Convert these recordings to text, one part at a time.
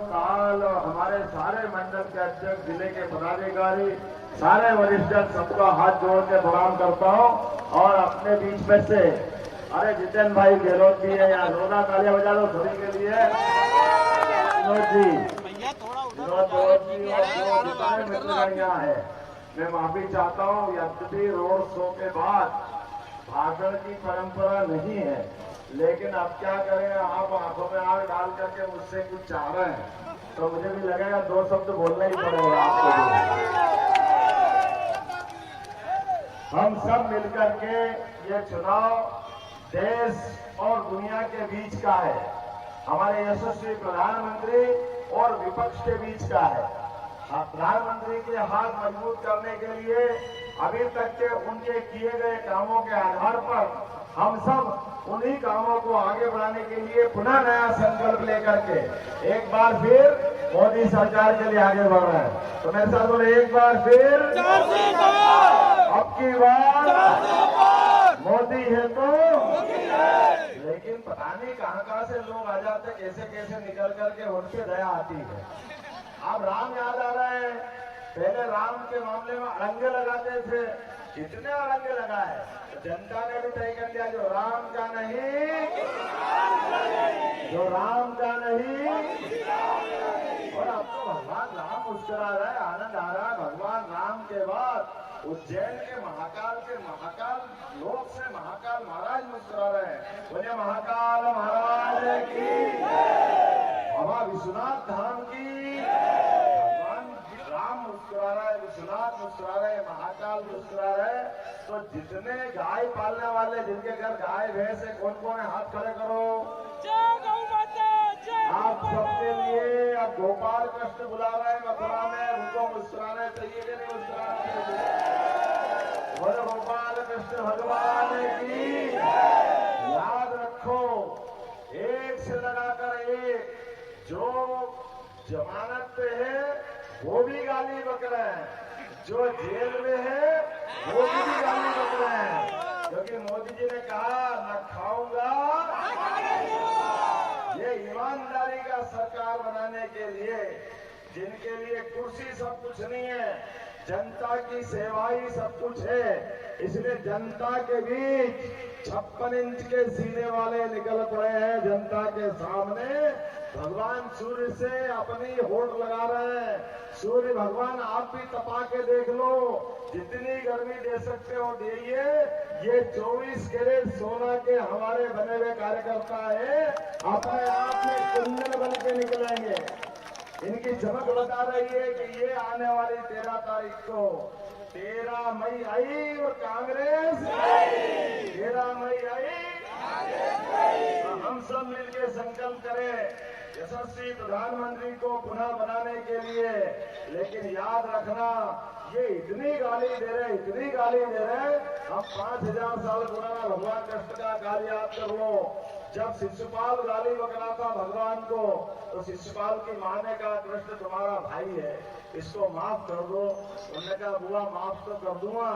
काल हमारे सारे मंडल के अध्यक्ष, जिले के पदाधिकारी, सारे वरिष्ठ सबका हाथ जोड़ के प्रणाम करता हूँ। और अपने बीच में से अरे जितेन भाई गहलोत भी है, यहाँ जोरदार तालियां बजा दो सभी के लिए। विनोद जी, यहाँ है। मैं माफी चाहता हूँ, यद्यपि रोड शो के बाद भाषण की परंपरा नहीं है, लेकिन अब क्या करें, आप आंखों में आग डाल करके मुझसे कुछ चाह रहे हैं तो मुझे भी लगेगा दो शब्द बोलना ही पड़ेगा आपको भी। हम सब मिलकर के ये चुनाव देश और दुनिया के बीच का है, हमारे यशस्वी प्रधानमंत्री और विपक्ष के बीच का है। प्रधानमंत्री के हाथ मजबूत करने के लिए अभी तक के उनके किए गए कामों के आधार पर हम सब उन्हीं कामों को आगे बढ़ाने के लिए पुनः नया संकल्प लेकर के एक बार फिर मोदी सरकार के लिए आगे बढ़ रहे हैं। तो मेरे साथ बोले, एक बार फिर, अब की बार मोदी है तो। लेकिन पता नहीं कहां से लोग आ जाते, कैसे कैसे निकल करके उन पे दया आती है। अब राम याद आ रहा है, पहले राम के मामले में अड़ंगे लगाते थे, कितने अड़ंगे लगाए, जनता ने भी तय कर लिया जो राम का नहीं, जो राम का नहीं। और अब तो भगवान राम मुस्कुरा रहा है, आनंद आ रहा है। भगवान राम के बाद उज्जैन के महाकाल लोक से महाकाल महाराज मुस्कुरा रहे हैं। बोलिए महाकाल महाराज की, बाबा विश्वनाथ धाम की। भगवान राम मुस्कुरा रहा है, विश्वनाथ मुस्कुरा रहे हैं, महाकाल मुस्कुरा रहे। तो जितने गाय पालने वाले, जिनके घर गाय भैंस है, कौन कौन है, हाथ खड़े करो। आप सबके लिए अब गोपाल कृष्ण बुला रहे हैं मथुरा में, उनको मुस्कुराना चाहिए कि नहीं मुस्कुराना चाहिए? बोलो गोपाल कृष्ण भगवान की। याद रखो, एक से लगाकर एक, जो जमानत पे है वो भी गाली बक रहे हैं, जो जेल में है वो भी गाली बक रहे हैं, क्योंकि मोदी जी ने कहा न खाऊंगा। ये ईमानदारी का सरकार बनाने के लिए, जिनके लिए कुर्सी सब कुछ नहीं है, जनता की सेवा ही सब कुछ है, इसलिए जनता के बीच 56 इंच के सीने वाले निकल पड़े हैं। जनता के सामने भगवान सूर्य से अपनी होड़ लगा रहे हैं। सूर्य भगवान आप भी तपा के देख लो, जितनी गर्मी दे सकते हो दीजिए। ये 24 कैरेट सोना के हमारे बने हुए कार्यकर्ता है, अपने आप में कुंदन बन के निकलेंगे। इनकी चमक बता रही है कि ये आने वाली 13 तारीख को 13 मई आई और कांग्रेस 13 मई आई। हम सब मिलकर संकल्प करें यशस्वी प्रधानमंत्री को पुनः बनाने के लिए। लेकिन याद रखना, ये इतनी गाली दे रहे, इतनी गाली दे रहे, हम 5000 साल पुराना भगवान कृष्ण का कार्य याद कर लो। जब शिशुपाल गाली बकरा था भगवान को, तो शिशुपाल की मां ने कहा कृष्ण तुम्हारा भाई है, इसको माफ कर दो। उन्होंने कहा बुआ माफ तो कर दूंगा,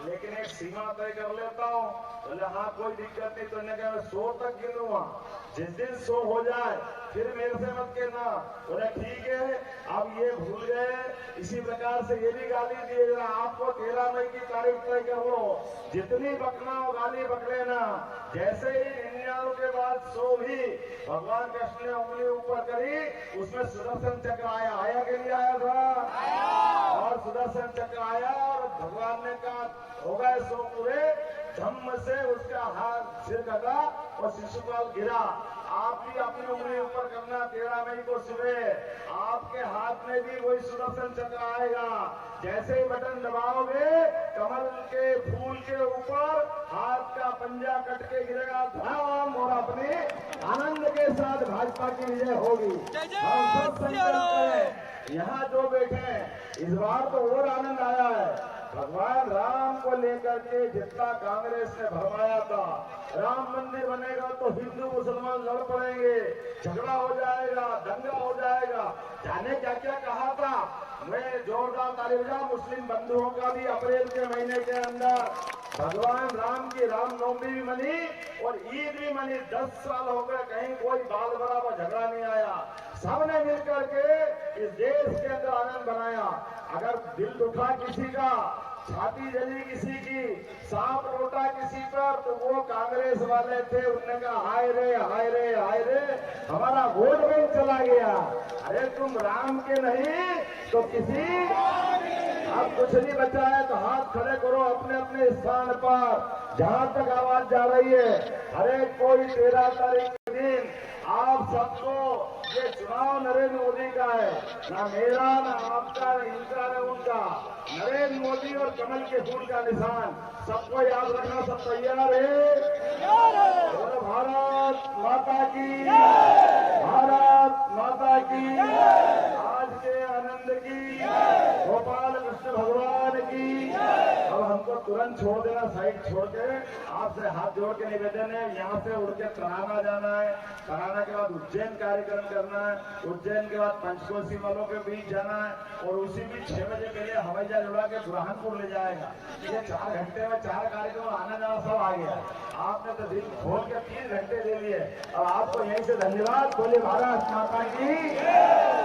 लेकिन एक सीमा तय कर लेता हूँ। बोले हाँ कोई दिक्कत नहीं। तो उन्होंने कहा मैं 100 तक गिनूंगा, जिस दिन 100 हो जाए फिर मेरे से मत कहना। बोले ठीक है। अब ये भूल गए, इसी प्रकार से ये भी गाली दिए जरा आपको 13 मई की तारीख तय कर लो, जितनी बकना हो गाली बक लेना। जैसे ही 99 के बाद 100 भी भगवान कृष्ण ने उंगली ऊपर करी, उसमें सुदर्शन चक्र आया के लिए आया था, और सुदर्शन चक्र आया और भगवान ने कहा हो गए 100 पूरे। धम्म से उसका हाथ सिर कटा और शिशुपाल गिरा। आप भी अपनी उंगली ऊपर करना 13 मई को सुबह, आपके हाथ में भी वही सुदर्शन चक्र आएगा। जैसे ही बटन दबाओगे, कमल के फूल के ऊपर हाथ का पंजा कट के गिरेगा धाम, और अपने आनंद के साथ भाजपा की विजय होगी। हम सब संकल्प करें। यहाँ जो बैठे इस बार तो और आनंद आया है। भगवान राम को लेकर के जितना कांग्रेस ने भरमाया था, राम मंदिर बनेगा तो हिंदू मुसलमान लड़ पड़ेंगे, झगड़ा हो जाएगा, दंगा हो जाएगा, जाने क्या क्या कहा था। मैं जोरदार ताली बजा, मुस्लिम बंधुओं का भी अप्रैल के महीने के अंदर भगवान राम की रामनवमी भी मनी और ईद भी मनी। 10 साल हो गए, कहीं कोई बाल बराबर झगड़ा नहीं आया। सबने मिलकर के इस देश के अंदर आनंद बनाया। अगर दिल दुखा किसी का, छाती जली किसी की, सांप रोटा किसी पर, तो वो कांग्रेस वाले थे। उन्होंने कहा हाय रे हाय रे हाय रे, हमारा वोट बैंक चला गया। अरे तुम राम के नहीं तो किसी, अब कुछ नहीं बचा है तो हाथ खड़े करो अपने अपने स्थान पर जहां तक आवाज जा रही है। अरे कोई 13 तारीख के दिन आप सबको, ये चुनाव नरेंद्र मोदी का है, ना मेरा ना आपका ना इनका ना उनका, नरेंद्र मोदी और कमल के फूल का निशान। सबको याद रखना, सब तैयार है? बोलो भारत माता की, भारत माता की, आज के आनंद की, गोपाल कृष्ण भगवान की। अब हमको तुरंत छोड़ देना, साइड छोड़ के आपसे हाथ जोड़ के निवेदन है, यहाँ से उड़ के तराना जाना है, तराना के बाद उज्जैन कार्यक्रम करना है, उज्जैन के बाद पंचकोशी वालों के बीच जाना है, और उसी बीच 6 बजे पहले हवाई जहाज उड़ा के बुरहानपुर ले जाएगा। ये 4 घंटे में 4 कार्यक्रम, आना जाना सब आ गया। आपने तो दिल खोल के 3 घंटे दे लिए। अब आपको यहीं से धन्यवाद। बोले भारत माता की।